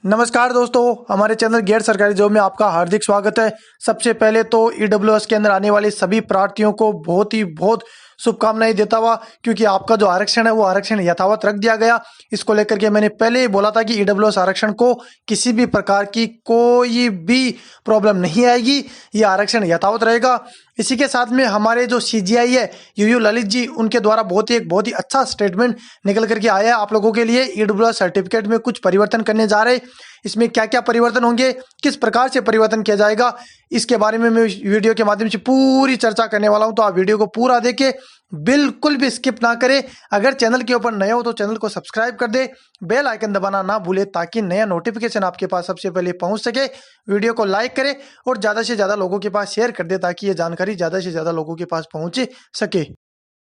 नमस्कार दोस्तों, हमारे चैनल गैर सरकारी जॉब में आपका हार्दिक स्वागत है। सबसे पहले तो ईडब्ल्यूएस के अंदर आने वाले सभी प्रार्थियों को बहुत शुभकामनाएं देता हुआ, क्योंकि आपका जो आरक्षण है वो आरक्षण यथावत रख दिया गया। इसको लेकर के मैंने पहले ही बोला था कि ईडब्ल्यूएस आरक्षण को किसी भी प्रकार की कोई भी प्रॉब्लम नहीं आएगी, ये आरक्षण यथावत रहेगा। इसी के साथ में हमारे जो सीजीआई है यूयू ललित जी, उनके द्वारा बहुत ही अच्छा स्टेटमेंट निकल करके आया है आप लोगों के लिए। ईडब्ल्यूएस सर्टिफिकेट में कुछ परिवर्तन करने जा रहे हैं। इसमें क्या क्या परिवर्तन होंगे, किस प्रकार से परिवर्तन किया जाएगा, इसके बारे में मैं वीडियो के माध्यम से पूरी चर्चा करने वाला हूं। तो आप वीडियो को पूरा देखें, बिल्कुल भी स्किप ना करें। अगर चैनल के ऊपर नए हो तो चैनल को सब्सक्राइब कर दे, बेल आइकन दबाना ना भूले ताकि नया नोटिफिकेशन आपके पास सबसे पहले पहुंच सके। वीडियो को लाइक करें और ज़्यादा से ज़्यादा लोगों के पास शेयर कर दे ताकि ये जानकारी ज़्यादा से ज़्यादा लोगों के पास पहुंच सके।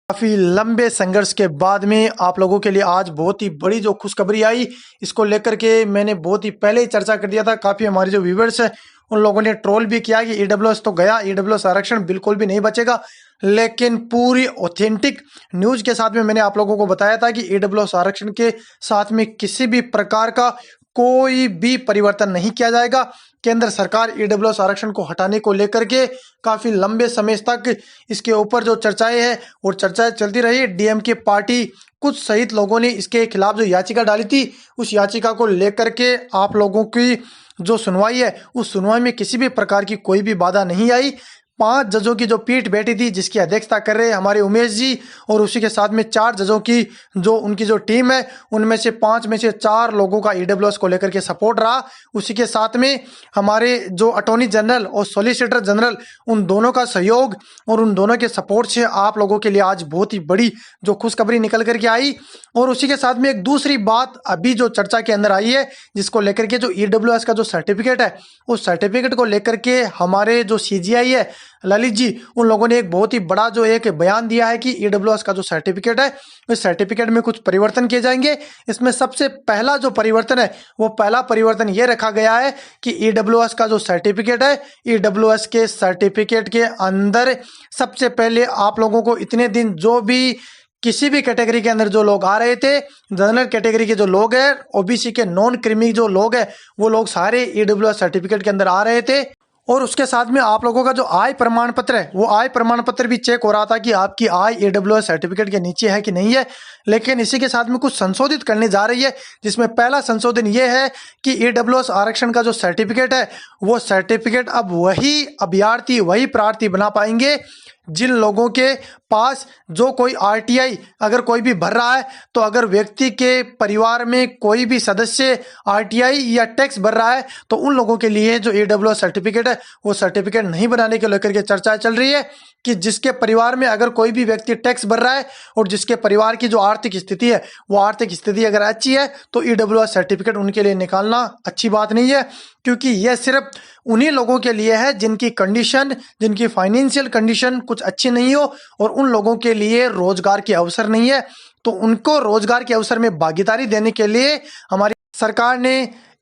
काफी लंबे संघर्ष के बाद में आप लोगों के लिए आज बहुत ही बड़ी जो खुशखबरी आई, इसको लेकर के मैंने बहुत ही पहले ही चर्चा कर दिया था। काफी हमारे जो व्यूवर्स है उन लोगों ने ट्रोल भी किया कि ईडब्ल्यूएस तो गया, ईडब्ल्यूएस आरक्षण बिल्कुल भी नहीं बचेगा। लेकिन पूरी ऑथेंटिक न्यूज के साथ में मैंने आप लोगों को बताया था कि ईडब्ल्यूएस आरक्षण के साथ में किसी भी प्रकार का कोई भी परिवर्तन नहीं किया जाएगा। केंद्र सरकार ईडब्ल्यूएस आरक्षण को हटाने को लेकर के काफी लंबे समय तक इसके ऊपर जो चर्चाएं हैं और चर्चाएं चलती रही। डीएमके पार्टी कुछ सहित लोगों ने इसके खिलाफ जो याचिका डाली थी, उस याचिका को लेकर के आप लोगों की जो सुनवाई है उस सुनवाई में किसी भी प्रकार की कोई भी बाधा नहीं आई। 5 जजों की जो पीठ बैठी थी जिसकी अध्यक्षता कर रहे हमारे उमेश जी, और उसी के साथ में 4 जजों की जो उनकी जो टीम है उनमें से 5 में से 4 लोगों का ईडब्ल्यूएस को लेकर के सपोर्ट रहा। उसी के साथ में हमारे जो अटॉर्नी जनरल और सॉलिसिटर जनरल, उन दोनों का सहयोग और उन दोनों के सपोर्ट से आप लोगों के लिए आज बहुत ही बड़ी जो खुशखबरी निकल करके आई। और उसी के साथ में एक दूसरी बात अभी जो चर्चा के अंदर आई है, जिसको लेकर के जो ईडब्ल्यूएस का जो सर्टिफिकेट है उस सर्टिफिकेट को लेकर के हमारे जो सीजीआई है ललित जी, उन लोगों ने एक बहुत ही बड़ा जो एक बयान दिया है कि ईडब्ल्यूएस का जो सर्टिफिकेट है उस सर्टिफिकेट में कुछ परिवर्तन किए जाएंगे। इसमें सबसे पहला जो परिवर्तन है वो पहला परिवर्तन ये रखा गया है कि ईडब्ल्यूएस का जो सर्टिफिकेट है, ईडब्ल्यूएस के सर्टिफिकेट के अंदर सबसे पहले आप लोगों को इतने दिन जो भी किसी भी कैटेगरी के अंदर जो लोग आ रहे थे, जनरल कैटेगरी के जो लोग हैं, ओबीसी के नॉन क्रीमी जो लोग हैं, वो लोग सारे ईडब्ल्यूएस सर्टिफिकेट के अंदर आ रहे थे। और उसके साथ में आप लोगों का जो आय प्रमाण पत्र है वो आय प्रमाण पत्र भी चेक हो रहा था कि आपकी आय ईडब्ल्यूएस सर्टिफिकेट के नीचे है कि नहीं है। लेकिन इसी के साथ में कुछ संशोधित करने जा रही है, जिसमें पहला संशोधन ये है कि ईडब्ल्यूएस आरक्षण का जो सर्टिफिकेट है वो सर्टिफिकेट अब वही अभ्यर्थी वही प्रार्थी बना पाएंगे जिन लोगों के पास जो कोई आरटीआई अगर कोई भी भर रहा है, तो अगर व्यक्ति के परिवार में कोई भी सदस्य आरटीआई या टैक्स भर रहा है तो उन लोगों के लिए जो ईडब्ल्यूएस सर्टिफिकेट है वो सर्टिफिकेट नहीं बनाने को लेकर के चर्चा चल रही है कि जिसके परिवार में अगर कोई भी व्यक्ति टैक्स भर रहा है और जिसके परिवार की जो आर्थिक स्थिति है वो आर्थिक स्थिति अगर अच्छी है तो ईडब्ल्यूएस सर्टिफिकेट उनके लिए निकालना अच्छी बात नहीं है, क्योंकि यह सिर्फ उन्हीं लोगों के लिए है जिनकी कंडीशन, जिनकी फाइनेंशियल कंडीशन कुछ अच्छी नहीं हो और उन लोगों के लिए रोजगार के अवसर नहीं है। तो उनको रोजगार के अवसर में भागीदारी देने के लिए हमारी सरकार ने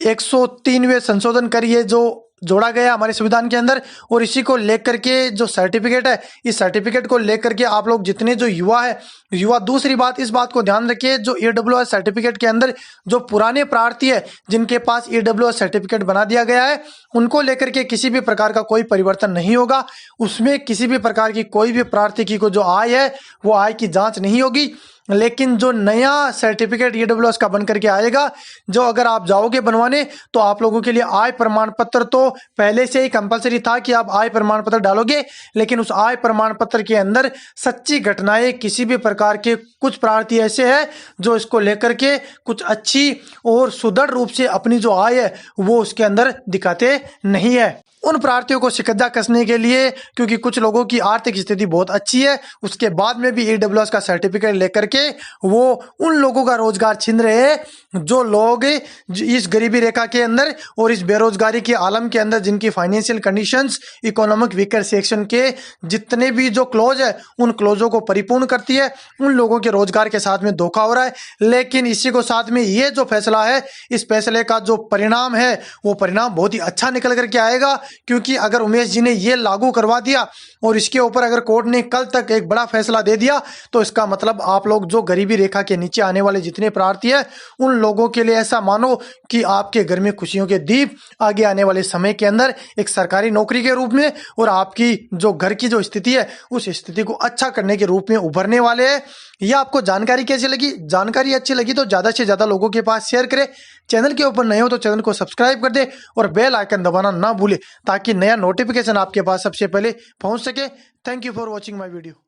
103वें संशोधन करिए जो जोड़ा गया हमारे संविधान के अंदर। और इसी को लेकर के जो सर्टिफिकेट है, इस सर्टिफिकेट को लेकर के आप लोग जितने जो युवा दूसरी बात इस बात को ध्यान रखिए, जो ईडब्ल्यूएस सर्टिफिकेट के अंदर जो पुराने प्रार्थी है जिनके पास ईडब्ल्यूएस सर्टिफिकेट बना दिया गया है उनको लेकर के किसी भी प्रकार का कोई परिवर्तन नहीं होगा। उसमें किसी भी प्रकार की कोई भी प्रार्थी की को जो आय है वो आय की जांच नहीं होगी। लेकिन जो नया सर्टिफिकेट ईडब्ल्यूएस का बन करके आएगा, जो अगर आप जाओगे बनवाने तो आप लोगों के लिए आय प्रमाण पत्र तो पहले से ही कंपलसरी था कि आप आय प्रमाण पत्र डालोगे, लेकिन उस आय प्रमाण पत्र के अंदर सच्ची घटनाएं किसी भी प्रकार के कुछ प्रार्थी ऐसे हैं जो इसको लेकर के कुछ अच्छी और सुदृढ़ रूप से अपनी जो आय है वो उसके अंदर दिखाते नहीं है। उन प्रार्थियों को शिकंजा कसने के लिए, क्योंकि कुछ लोगों की आर्थिक स्थिति बहुत अच्छी है, उसके बाद में भी ईडब्ल्यूएस का सर्टिफिकेट लेकर के वो उन लोगों का रोजगार छीन रहे हैं जो लोग इस गरीबी रेखा के अंदर और इस बेरोजगारी के आलम के अंदर जिनकी financial conditions economic weaker section के जितने भी जो क्लोज है उन क्लोजों को परिपूर्ण करती है, उन लोगों के रोजगार के साथ में धोखा हो रहा है। लेकिन इसी को साथ में ये जो फैसला है, इस फैसले का जो परिणाम है वो परिणाम बहुत ही अच्छा निकल करके आएगा, क्योंकि अगर उमेश जी ने ये लागू करवा दिया और इसके ऊपर अगर कोर्ट ने कल तक एक बड़ा फैसला दे दिया तो इसका मतलब आप लोग जो गरीबी रेखा के नीचे आने वाले जितने प्रार्थी हैं उन लोगों के लिए ऐसा मानो कि आपके घर में खुशियों के दीप आगे आने वाले समय के अंदर एक सरकारी नौकरी के रूप में और आपकी जो घर की जो स्थिति है उस स्थिति को अच्छा करने के रूप में उभरने वाले हैं। यह आपको जानकारी कैसी लगी? जानकारी अच्छी लगी तो ज्यादा से ज्यादा लोगों के पास शेयर करें। चैनल के ऊपर नए हो तो चैनल को सब्सक्राइब कर दे और बेल आइकन दबाना ना भूले ताकि नया नोटिफिकेशन आपके पास सबसे पहले पहुंच सके। Thank you for watching my video.